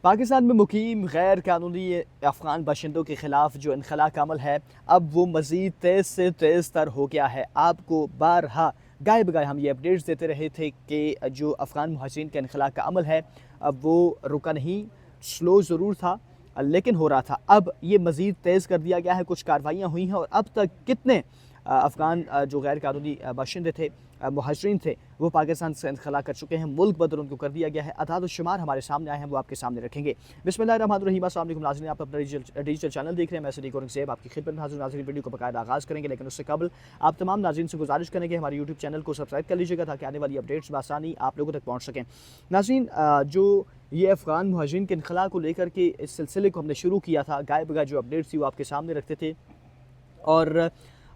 پاکستان میں مقیم غیر قانونی افغان باشندوں کے خلاف جو انخلا کا عمل ہے اب وہ مزید تیز سے تیز تر ہو گیا ہے۔ آپ کو بارہا گائے بگائے ہم یہ اپڈیٹس دیتے رہے تھے کہ جو افغان مہاجرین کا انخلا کا عمل ہے اب وہ رکا نہیں، سلو ضرور تھا لیکن ہو رہا تھا۔ اب یہ مزید تیز کر دیا گیا ہے، کچھ کارروائیاں ہوئی ہیں اور اب تک کتنے افغان جو غیر قانونی باشندے تھے، مہاجرین تھے، وہ پاکستان سے انخلا کر چکے ہیں، ملک بدر ان کو کر دیا گیا ہے۔ اعداد و شمار ہمارے سامنے آئے ہیں، وہ آپ کے سامنے رکھیں گے۔ بسم اللہ الرحمن الرحیم۔ السلام علیکم ناظرین، آپ اپنا ڈیجیٹل چینل دیکھ رہے ہیں، میں صدیق اورنگ زیب آپ کی خدمت میں حاضر۔ ناظرین ویڈیو کو باقاعدہ آغاز کریں گے لیکن اس سے قبل آپ تمام ناظرین سے گزارش کریں گے ہمارے یوٹیوب چینل کو سبسکرائب کر لیجیے گا تاکہ آنے والی اپڈیٹس بآسانی آپ لوگوں تک پہنچ سکیں۔ ناظرین جو یہ افغان مہاجرین کے انخلا کو لے کر کے اس سلسلے کو ہم نے شروع کیا تھا، گائے بگائے جو اپڈیٹس تھی وہ آپ کے سامنے رکھتے تھے اور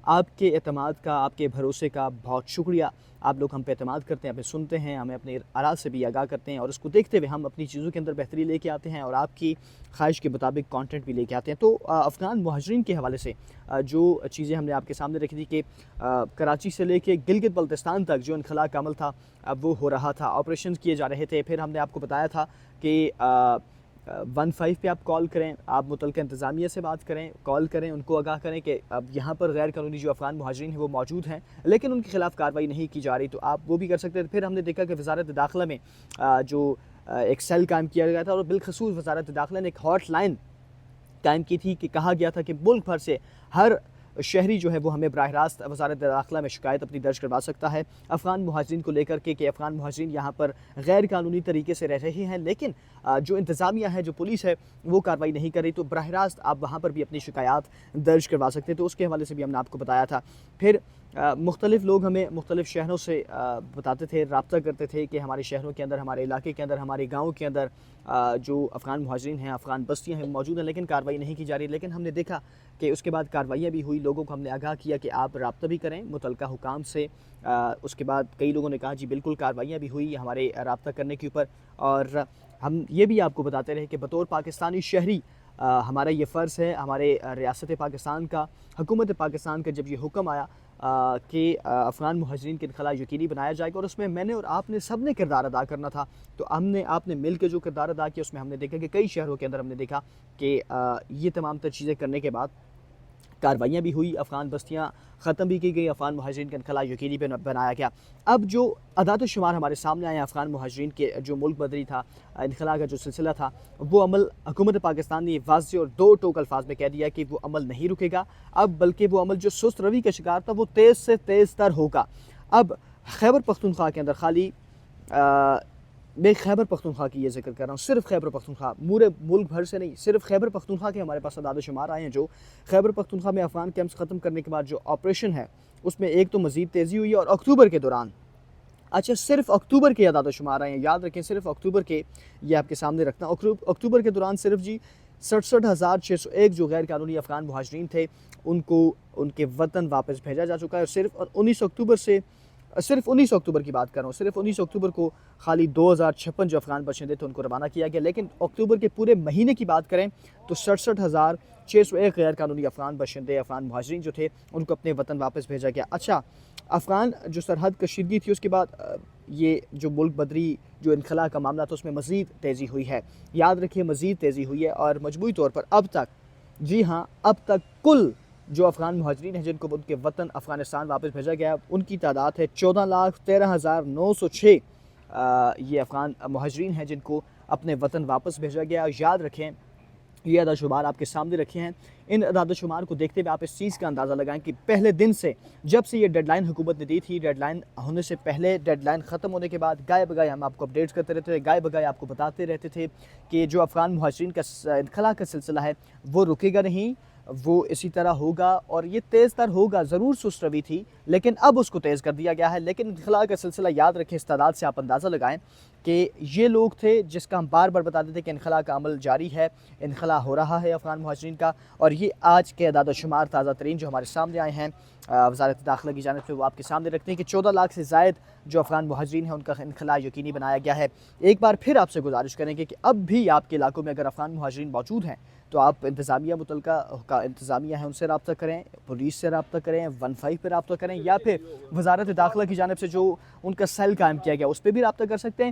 آپ کے اعتماد کا، آپ کے بھروسے کا بہت شکریہ۔ آپ لوگ ہم پہ اعتماد کرتے ہیں، ہمیں سنتے ہیں، ہمیں اپنے آراء سے بھی آگاہ کرتے ہیں اور اس کو دیکھتے ہوئے ہم اپنی چیزوں کے اندر بہتری لے کے آتے ہیں اور آپ کی خواہش کے مطابق کانٹینٹ بھی لے کے آتے ہیں۔ تو افغان مہاجرین کے حوالے سے جو چیزیں ہم نے آپ کے سامنے رکھی تھی کہ کراچی سے لے کے گلگت بلتستان تک جو انخلا کا عمل تھا اب وہ ہو رہا تھا، آپریشنز کیے جا رہے تھے۔ پھر ہم نے آپ کو بتایا تھا کہ 15 پہ آپ کال کریں، آپ متعلقہ انتظامیہ سے بات کریں، کال کریں، ان کو آگاہ کریں کہ اب یہاں پر غیر قانونی جو افغان مہاجرین ہیں وہ موجود ہیں لیکن ان کے خلاف کارروائی نہیں کی جا رہی، تو آپ وہ بھی کر سکتے ہیں۔ پھر ہم نے دیکھا کہ وزارت داخلہ میں جو ایک سیل قائم کیا گیا تھا اور بالخصوص وزارت داخلہ نے ایک ہاٹ لائن قائم کی تھی کہ کہا گیا تھا کہ ملک بھر سے ہر شہری جو ہے وہ ہمیں براہ راست وزارت داخلہ میں شکایت اپنی درج کروا سکتا ہے افغان مہاجرین کو لے کر کے کہ افغان مہاجرین یہاں پر غیر قانونی طریقے سے رہ رہے ہیں لیکن جو انتظامیہ ہے، جو پولیس ہے وہ کارروائی نہیں کر رہی، تو براہ راست آپ وہاں پر بھی اپنی شکایات درج کروا سکتے ہیں۔ تو اس کے حوالے سے بھی ہم نے آپ کو بتایا تھا۔ پھر مختلف لوگ ہمیں مختلف شہروں سے بتاتے تھے، رابطہ کرتے تھے کہ ہمارے شہروں کے اندر، ہمارے علاقے کے اندر، ہمارے گاؤں کے اندر جو افغان مہاجرین ہیں، افغان بستیاں ہیں موجود ہیں لیکن کارروائی نہیں کی جا رہی۔ لیکن ہم نے دیکھا کہ اس کے بعد کارروائیاں بھی ہوئی، لوگوں کو ہم نے آگاہ کیا کہ آپ رابطہ بھی کریں متعلقہ حکام سے۔ اس کے بعد کئی لوگوں نے کہا جی بالکل کارروائیاں بھی ہوئی ہمارے رابطہ کرنے کے اوپر، اور ہم یہ بھی آپ کو بتاتے رہے کہ بطور پاکستانی شہری ہمارا یہ فرض ہے، ہمارے ریاست پاکستان کا، حکومت پاکستان کا جب یہ حکم آیا کہ افغان مہاجرین کے انخلا یقینی بنایا جائے گا اور اس میں میں نے اور آپ نے سب نے کردار ادا کرنا تھا، تو آپ نے مل کے جو کردار ادا کیا اس میں ہم نے دیکھا کہ کئی شہروں کے اندر ہم نے دیکھا کہ یہ تمام تر چیزیں کرنے کے بعد کارروائیاں بھی ہوئی، افغان بستیاں ختم بھی کی گئی، افغان مہاجرین کا انخلا یقینی بنایا گیا۔ اب جو اعداد و شمار ہمارے سامنے آئے ہیں افغان مہاجرین کے، جو ملک بدری تھا، انخلا کا جو سلسلہ تھا، وہ عمل حکومت پاکستان نے واضح اور دو ٹوک الفاظ میں کہہ دیا کہ وہ عمل نہیں رکے گا اب، بلکہ وہ عمل جو سست روی کا شکار تھا وہ تیز سے تیز تر ہوگا۔ اب خیبر پختونخوا کے اندر خالی میں خیبر پختونخوا کی یہ ذکر کر رہا ہوں، صرف خیبر پختونخوا، پورے ملک بھر سے نہیں، صرف خیبر پختونخوا کے ہمارے پاس اعداد و شمار آئے ہیں۔ جو خیبر پختونخوا میں افغان کیمپس ختم کرنے کے بعد جو آپریشن ہے اس میں ایک تو مزید تیزی ہوئی ہے اور اکتوبر کے دوران، اچھا صرف اکتوبر کے اعداد و شمار آئے ہیں، یاد رکھیں صرف اکتوبر کے، یہ آپ کے سامنے رکھنا، اکتوبر کے دوران صرف جی 67,601 جو غیر قانونی افغان مہاجرین تھے ان کو ان کے وطن واپس بھیجا جا چکا ہے، اور صرف 19 اکتوبر کی بات کر رہا ہوں، صرف 19 اکتوبر کو خالی 2056 جو افغان باشندے تھے ان کو روانہ کیا گیا، لیکن اکتوبر کے پورے مہینے کی بات کریں تو 67,601 غیر قانونی افغان باشندے، افغان مہاجرین جو تھے ان کو اپنے وطن واپس بھیجا گیا۔ اچھا افغان جو سرحد کشیدگی تھی اس کے بعد یہ جو ملک بدری جو انخلا کا معاملہ تھا اس میں مزید تیزی ہوئی ہے، یاد رکھیے مزید تیزی ہوئی ہے، اور مجموعی طور پر اب تک، جی ہاں اب تک کل جو افغان مہاجرین ہیں جن کو ان کے وطن افغانستان واپس بھیجا گیا ان کی تعداد ہے 14,13,906 یہ افغان مہاجرین ہیں جن کو اپنے وطن واپس بھیجا گیا۔ یاد رکھیں یہ اعداد و شمار آپ کے سامنے رکھے ہیں، ان اعداد و شمار کو دیکھتے ہوئے آپ اس چیز کا اندازہ لگائیں کہ پہلے دن سے، جب سے یہ ڈیڈ لائن حکومت نے دی تھی، ڈیڈ لائن ہونے سے پہلے، ڈیڈ لائن ختم ہونے کے بعد، گائے بگائے ہم آپ کو اپڈیٹس کرتے رہتے تھے، گائے بگائے آپ کو بتاتے رہتے تھے کہ جو افغان مہاجرین کا انخلا کا سلسلہ ہے وہ رکے گا نہیں، وہ اسی طرح ہوگا اور یہ تیز تر ہوگا، ضرور سست روی تھی لیکن اب اس کو تیز کر دیا گیا ہے۔ لیکن انخلا کا سلسلہ یاد رکھیں، اس تعداد سے آپ اندازہ لگائیں کہ یہ لوگ تھے جس کا ہم بار بار بتاتے تھے کہ انخلا کا عمل جاری ہے، انخلا ہو رہا ہے افغان مہاجرین کا، اور یہ آج کے اعداد و شمار تازہ ترین جو ہمارے سامنے آئے ہیں وزارت داخلہ کی جانب سے وہ آپ کے سامنے رکھتے ہیں کہ 14 لاکھ سے زائد جو افغان مہاجرین ہیں ان کا انخلا یقینی بنایا گیا ہے۔ ایک بار پھر آپ سے گزارش کریں گے کہ اب بھی آپ کے علاقوں میں اگر افغان مہاجرین موجود ہیں تو آپ انتظامیہ متعلقہ انتظامیہ ہیں ان سے رابطہ کریں، پولیس سے رابطہ کریں، 15 پہ رابطہ کریں، یا پھر وزارت داخلہ کی جانب سے جو ان کا سیل قائم کیا گیا اس پہ بھی رابطہ کر سکتے ہیں،